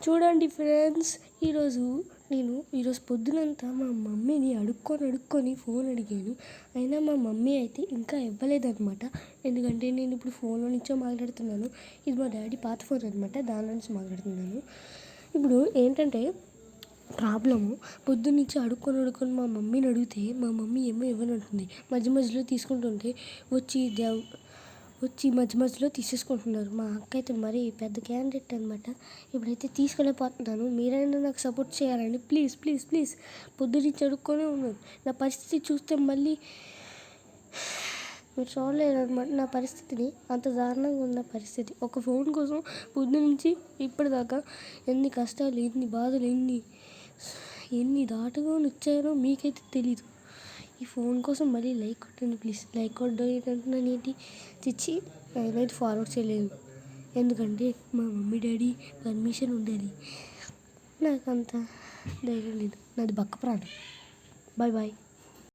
చూడండి ఫ్రెండ్స్, ఈరోజు పొద్దునంతా మా మమ్మీని అడుక్కొని ఫోన్ అడిగాను. అయినా మా మమ్మీ అయితే ఇంకా ఇవ్వలేదన్నమాట. ఎందుకంటే నేను ఇప్పుడు ఫోన్లో నుంచో మాట్లాడుతున్నాను. ఇది మా డాడీ పాత ఫోన్ అనమాట, దాని నుంచి మాట్లాడుతున్నాను. ఇప్పుడు ఏంటంటే ప్రాబ్లము, పొద్దున్నుంచి అడుక్కొని మా మమ్మీని అడిగితే మా మమ్మీ ఏమో ఇవ్వనంటుంది. మధ్యలో తీసుకుంటుంటే వచ్చి మధ్యలో తీసేసుకుంటున్నారు. మా అక్క అయితే మరీ పెద్ద క్యాండిడేట్ అనమాట. ఇప్పుడైతే తీసుకెళ్ళిపోతున్నాను. మీరైనా నాకు సపోర్ట్ చేయాలండి, ప్లీజ్ ప్లీజ్ ప్లీజ్. పొద్దున్నుంచి అడుక్కొనే ఉన్నాను. నా పరిస్థితి చూస్తే మళ్ళీ మీరు చూడలేదన్నమాట నా పరిస్థితిని. అంత దారుణంగా ఉన్న పరిస్థితి. ఒక ఫోన్ కోసం పొద్దునుంచి ఇప్పటిదాకా ఎన్ని కష్టాలు, ఎన్ని బాధలు, ఎన్ని దాటుకొని వచ్చారో మీకైతే తెలీదు. ఈ ఫోన్ కోసం మళ్ళీ లైక్ కొట్టండి ప్లీజ్. లైక్ కొట్టడం ఏంటంటున్నాను ఏంటి తెచ్చి నేనైతే ఫార్వర్డ్ చేయలేదు. ఎందుకంటే మా మమ్మీ డాడీ పర్మిషన్ ఉండాలి. నాకు అంత ధైర్యం లేదు. నాది బక్క ప్రాణం. Bye bye.